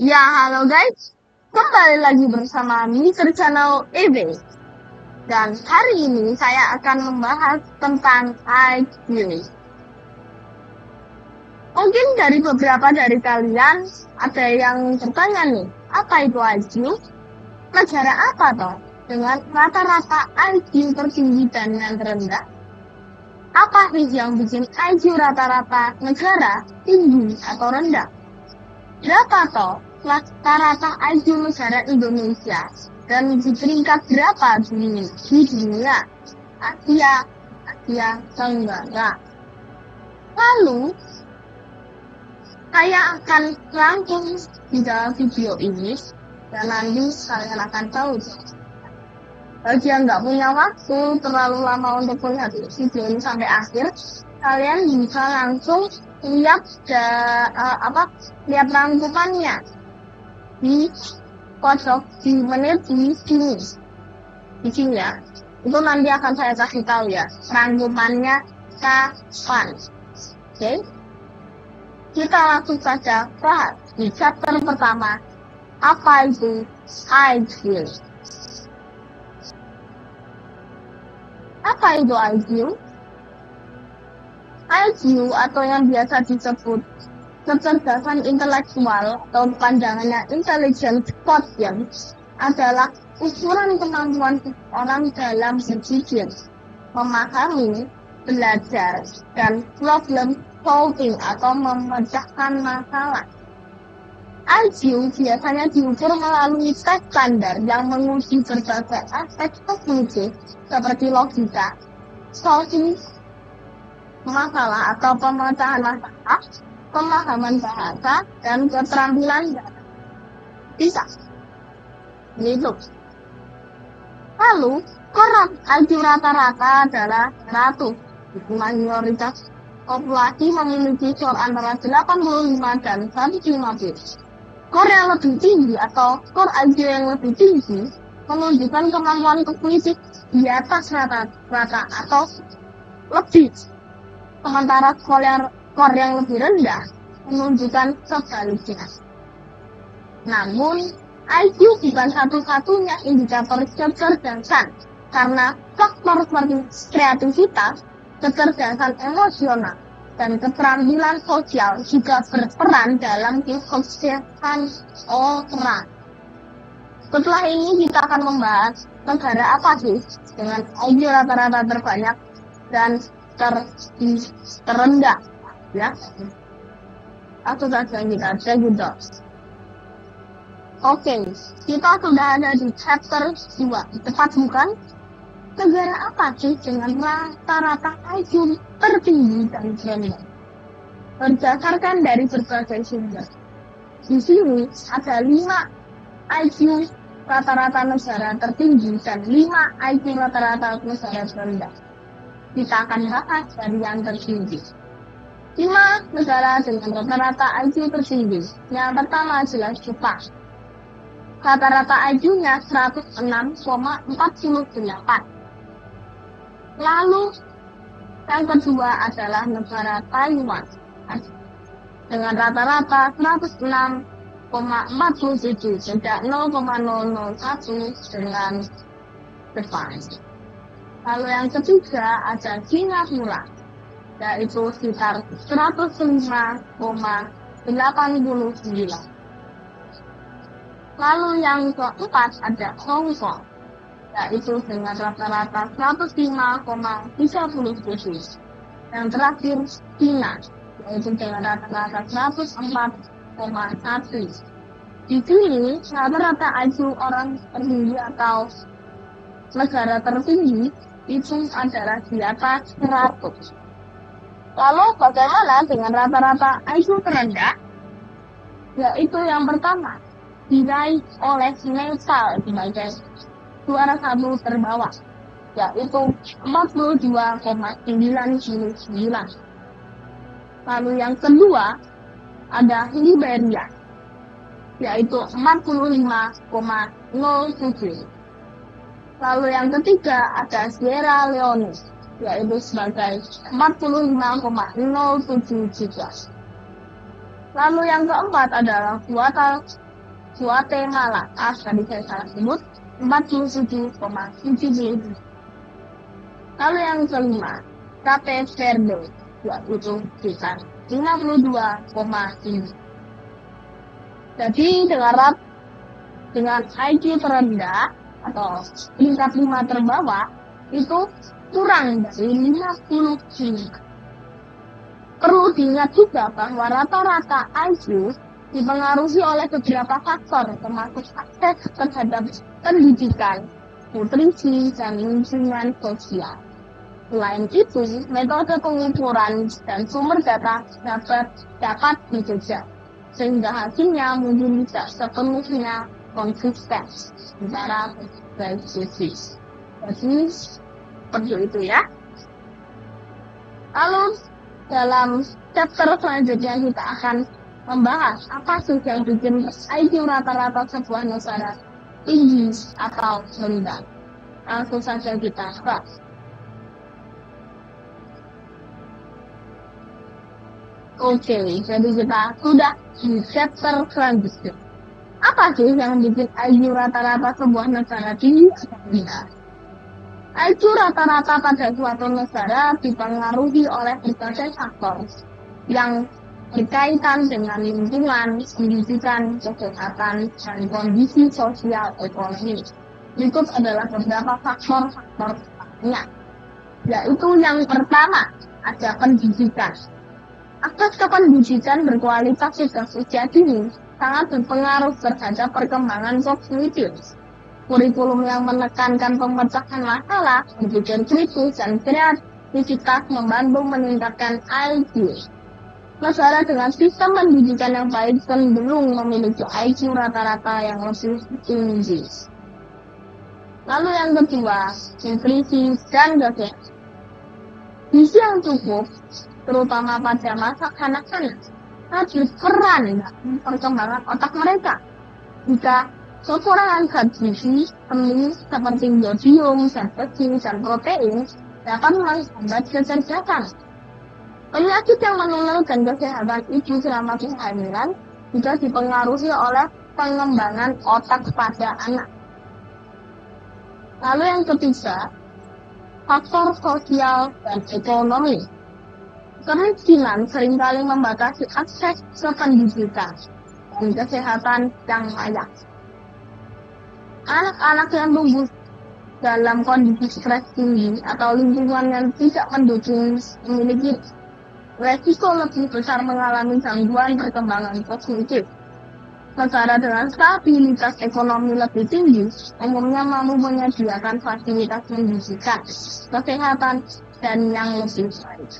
Ya, halo guys. Kembali lagi bersama Mr. Channel EB. Dan hari ini saya akan membahas tentang IQ. Mungkin dari beberapa dari kalian ada yang bertanya nih, apa itu IQ? Negara apa toh dengan rata-rata IQ tertinggi dan yang terendah? Apa sih yang bikin IQ rata-rata negara tinggi atau rendah? Berapa toh rata-rata IQ negara Indonesia dan di peringkat berapa di dunia Asia Tenggara? Lalu saya akan rangkum di dalam video ini dan nanti kalian akan tahu. Bagi yang nggak punya waktu terlalu lama untuk melihat video ini sampai akhir, kalian bisa langsung lihat lihat rangkumannya di pojok di menit di sini ya. Itu nanti akan saya kasih tahu ya rangkumannya kapan. Oke, kita langsung saja bahas di chapter pertama, apa itu IQ. Apa itu IQ? IQ atau yang biasa disebut kecerdasan intelektual atau panjangannya intelligence quotient adalah ukuran kemampuan orang dalam berpikir, memahami, belajar, dan problem solving atau memecahkan masalah. IQ biasanya diukur melalui tes standar yang menguji berbagai aspek kognitif seperti logika, solving masalah atau pemecahan masalah, pemahaman bahasa, dan keterampilan bisa. Gitu. Lalu, IQ rata-rata adalah 100. Mayoritas populasi memiliki skor antara 85 dan 150. Skor yang lebih tinggi atau skor IQ yang lebih tinggi menunjukkan kemampuan kognitif di atas rata-rata atau lebih. Sementara skor yang lebih rendah menunjukkan sebaliknya. Namun, IQ bukan satu-satunya indikator kecerdasan, karena faktor seperti kreativitas, kecerdasan emosional, dan keterampilan sosial juga berperan dalam kesuksesan orang. Setelah ini kita akan membahas negara apa sih dengan IQ rata-rata terbanyak dan terendah, ya. Atau saja kita cek gitu. Oke, kita sudah ada di chapter 2. Tepat bukan? Negara apa sih dengan rata-rata IQ tertinggi dan terendah? Berdasarkan dari berbagai sumber. Di sini ada 5 IQ rata-rata negara tertinggi dan 5 IQ rata-rata negara terendah. Kita akan bahas dari yang tertinggi. 5 negara dengan rata-rata IQ tertinggi. Yang pertama adalah Jepang. Rata-rata IQ-nya 106,48. Lalu yang kedua adalah negara Taiwan dengan rata-rata 106,47, beda 0,001 dengan Jepang. Lalu yang ketiga ada Singapura, yaitu sekitar 105,89. Lalu yang keempat ada Hong Kong, yaitu dengan rata-rata 105,37. Yang terakhir China, yaitu dengan rata-rata 104,1. Di sini rata-rata IQ orang tertinggi atau negara tertinggi itu adalah di atas 100. Lalu bagaimana dengan rata-rata IQ terendah? Yaitu yang pertama diraih oleh Nepal sebagai juara 1 terbawah, yaitu 42,99. Lalu yang kedua ada Liberia, yaitu 45,07. Lalu yang ketiga ada Sierra Leone, yaitu sebagai 45,07 juga. Lalu yang keempat adalah Guatemala, tadi saya salah sebut, 47,70. Lalu yang kelima, Cape Verde, yaitu sekitar 52,5. Jadi dengan IQ terendah atau tingkat 5 terbawah itu kurang dari 50. Perlu diingat juga bahwa rata-rata IQ dipengaruhi oleh beberapa faktor, termasuk akses terhadap pendidikan, nutrisi, dan lingkungan sosial. Selain itu, metode pengukuran dan sumber data dapat dijajah, sehingga hasilnya mungkin tidak sepenuhnya konsisten antara berbagai sisi. Jadi, seperti itu ya. Lalu, dalam chapter selanjutnya kita akan membahas apa sih yang bikin IQ rata-rata sebuah negara tinggi atau rendah. Langsung saja kita bahas. Oke, jadi kita sudah di chapter selanjutnya. Apa sih yang bikin IQ rata-rata sebuah negara tinggi atau rendah? IQ rata-rata pada suatu negara dipengaruhi oleh berbagai faktor yang berkaitan dengan lingkungan, pendidikan, kesehatan, dan kondisi sosial ekonomi. Berikut adalah beberapa faktor-faktor utamanya, yaitu yang pertama, ada pendidikan. Akses ke pendidikan berkualitas sejak usia dini sangat berpengaruh terhadap perkembangan kognitif. Kurikulum yang menekankan pemecahan masalah, berpikir kritis, dan kreativitas membantu meningkatkan IQ. Negara dengan sistem pendidikan yang baik cenderung memiliki IQ rata-rata yang lebih tinggi. Lalu yang kedua, nutrisi dan kesehatan. Gizi yang cukup, terutama pada masa kanak-kanak, sangat berperan dalam perkembangan otak mereka. Jika kekurangan zat gizi penting seperti yodium, zat besi, dan protein dapat menghambat kecerdasan. Penyakit yang menular dan kesehatan ibu selama kehamilan juga dipengaruhi oleh pengembangan otak pada anak. Lalu yang ketiga, faktor sosial dan ekonomi. Kemiskinan seringkali membatasi akses ke pendidikan dan kesehatan yang layak. Anak-anak yang tumbuh dalam kondisi stres tinggi atau lingkungan yang tidak mendukung memiliki resiko lebih besar mengalami gangguan perkembangan kognitif. Negara dengan stabilitas ekonomi lebih tinggi umumnya mampu menyediakan fasilitas pendidikan, kesehatan, dan yang lebih baik.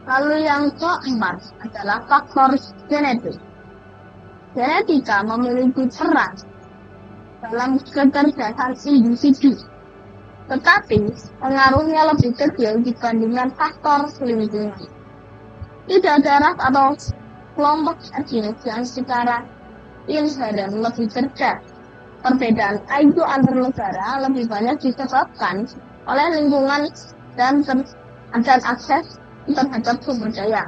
Lalu yang keempat adalah faktor genetik. Genetika memiliki peran dalam kecerdasan individu, tetapi pengaruhnya lebih kecil dibandingkan faktor lingkungan. Tidak ada ras atau kelompok etnis yang secara inherent lebih cerdas. Perbedaan IQ antar negara lebih banyak disebabkan oleh lingkungan dan akses terhadap sumber daya.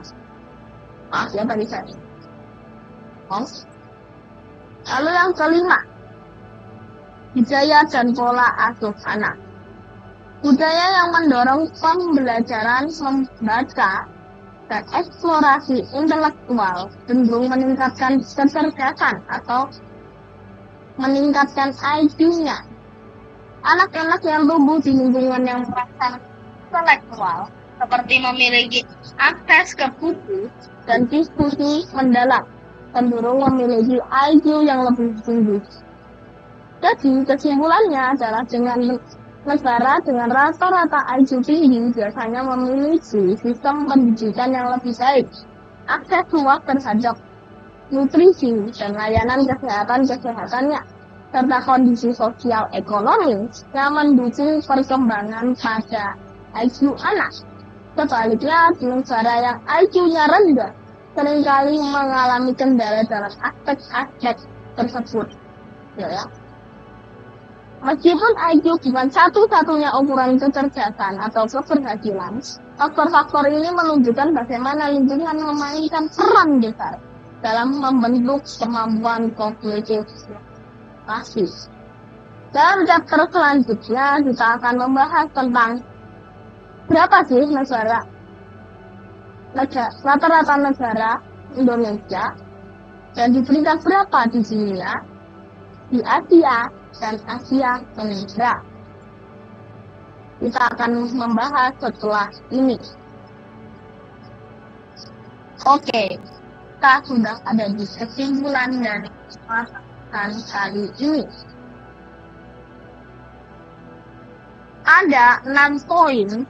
Maaf ya tadi saya. Lalu yang kelima, budaya dan pola asuh anak. Budaya yang mendorong pembelajaran membaca dan eksplorasi intelektual cenderung meningkatkan kecerdasan atau meningkatkan IQ-nya. Anak-anak yang tumbuh di lingkungan yang merasa intelektual seperti memiliki akses ke buku dan diskusi mendalam cenderung memiliki IQ yang lebih tinggi. Jadi kesimpulannya adalah dengan negara dengan rata-rata IQ tinggi biasanya memiliki sistem pendidikan yang lebih baik, akses luas terhadap nutrisi dan layanan kesehatannya, serta kondisi sosial ekonomi yang mendukung perkembangan pada IQ anak. Sebaliknya, di negara yang IQ-nya rendah seringkali mengalami kendala dalam aspek-aspek tersebut. Ya. Meskipun IQ bukan satu-satunya ukuran kecerdasan atau keberhasilan, faktor-faktor ini menunjukkan bagaimana lingkungan memainkan peran besar dalam membentuk kemampuan kognitif pasif. Dalam chapter selanjutnya kita akan membahas tentang berapa sih rata-rata negara Indonesia dan di peringkat berapa di dunia, di Asia dan Asia Tenggara. Kita akan membahas setelah ini. Oke, kita sudah ada di kesimpulan dari pembahasan kali ini. Ada 6 poin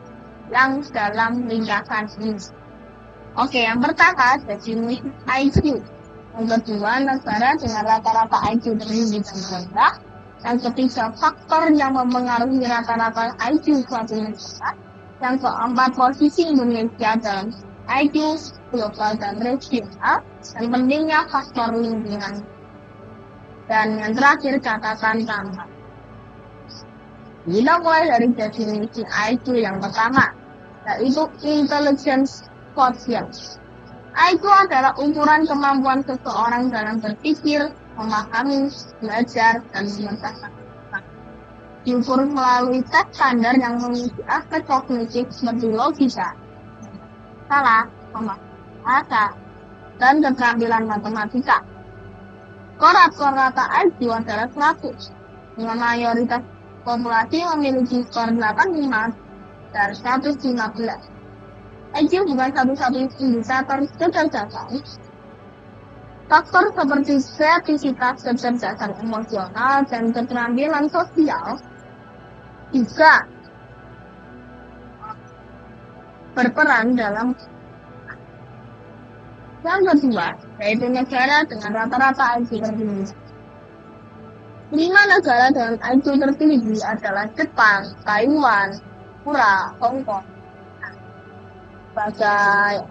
yang dalam ringkasan ini. Oke, yang pertama definisi IQ. Yang kedua, negara dengan rata-rata IQ tertinggi dan rendah. Yang ketiga, faktor yang mempengaruhi rata-rata IQ suatu negara. Yang keempat, posisi Indonesia dalam IQ global dan regional. Dan pentingnya faktor lingkungan. Dan yang terakhir, catatan tambahan. Kita mulai dari definisi IQ yang pertama, yaitu intelligence quotient. IQ adalah ukuran kemampuan seseorang dalam berpikir, memahami, belajar, dan memecahkan masalah. Diukur melalui tes standar yang menguji aspek kognitif seperti logika, salah, bahasa, dan keterampilan matematika. Rata-rata IQ adalah 100, dengan mayoritas populasi memiliki skor 85 dari 115. IQ bukan satu-satunya indikator kecerdasan. Faktor seperti kreativitas, kecerdasan emosional, dan keterampilan sosial juga berperan dalam. Yang kedua, yaitu negara dengan rata-rata IQ tertinggi. 5 negara dengan IQ tertinggi adalah Jepang, Taiwan, Singapura, Hong Kong. Sebagai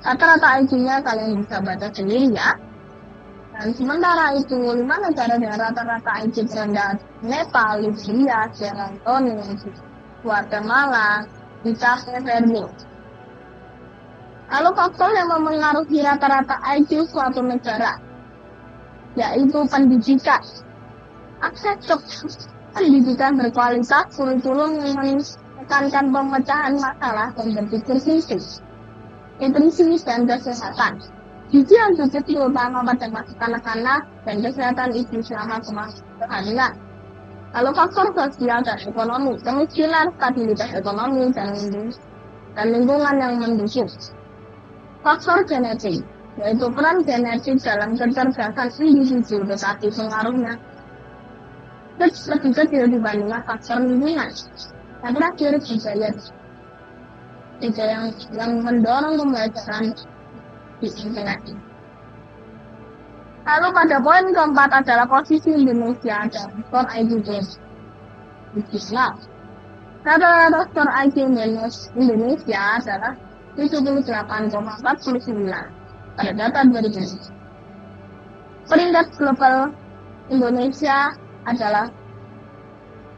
rata-rata IQ-nya kalian bisa baca sendiri ya. Dan sementara itu 5 negara dengan rata-rata IQ terendah: Nepal, Libya, Sierra Leone, Guatemala, Italia. Lalu faktor yang mempengaruhi rata-rata IQ suatu negara, yaitu pendidikan. Akses ke pendidikan berkualitas, kurikulum yang menekankan pemecahan masalah dan berpikir kritis, nutrisi dan kesehatan. Gizi yang cukup terutama pada masa kanak-kanak dan kesehatan ibu selama kehamilan. Lalu faktor sosial dan ekonomi, kemiskinan, stabilitas ekonomi, dan lingkungan yang mendukung. Faktor genetik, yaitu peran genetik dalam kecerdasan individu, tetapi pengaruhnya lebih kecil dibandingkan faktor lingkungan. Yang terakhir, budaya yang mendorong pembelajaran di internet. Lalu pada poin keempat adalah posisi Indonesia dalam skor IQ nasional. Rata-rata skor IQ Indonesia adalah 78,49 pada data 2000. Peringkat global Indonesia adalah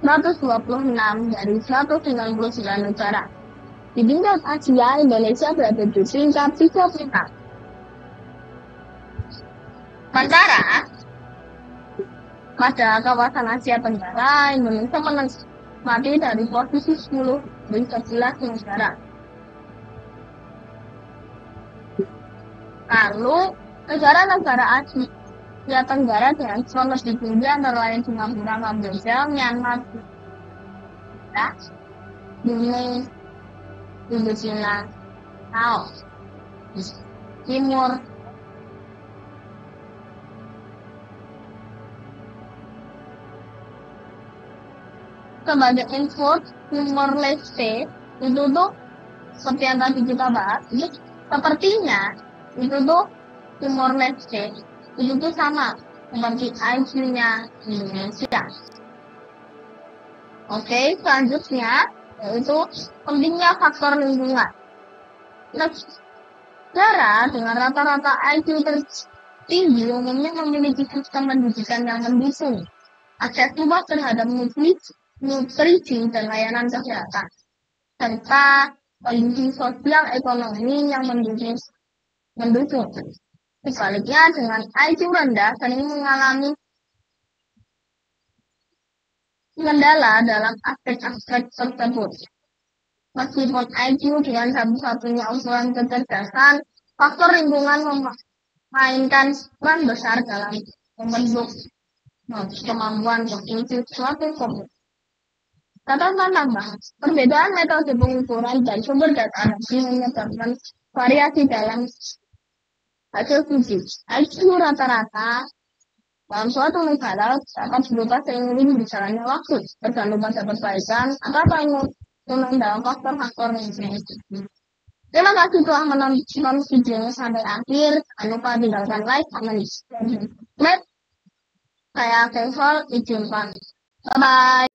126 dari 199 negara. Di tingkat Asia, Indonesia berada di peringkat 36. Sementara pada kawasan Asia Tenggara, Indonesia menikmati dari posisi 10 dari 11 negara. Lalu, negara-negara Asia Tenggara dengan skor lebih tinggi antara lain Singapura, Kamboja, Myanmar, Brunei, Filipina, Laos, Timur, sebagai info, Timor Leste itu tuh seperti yang tadi kita bahas, sepertinya itu tuh Timor Leste itu tuh sama seperti IQ-nya Indonesia. Oke, selanjutnya yaitu pentingnya faktor lingkungan. Negara dengan rata-rata IQ tinggi umumnya memiliki sistem pendidikan yang mendukung akses luas terhadap nutrisi dan layanan kesehatan, serta kondisi sosial ekonomi yang mendukung. Sebaliknya, dengan IQ rendah sering mengalami kendala dalam aspek-aspek tersebut. Meskipun IQ dengan satu-satunya ukuran kecerdasan, faktor lingkungan memainkan peran besar dalam membentuk kemampuan kognitif suatu kelompok. Catatan tambahan, perbedaan metode pengukuran dan sumber data dapat menyebabkan variasi dalam hasil uji. IQ rata-rata dalam suatu negara dapat berubah seiring berjalannya waktu, tergantung pada perbaikan atau pengukuran dalam faktor-faktor yang Terima kasih telah menonton videonya sampai akhir. Jangan lupa tinggalkan like, comment, dan subscribe. Saya Kevol, izin pamit. Bye-bye.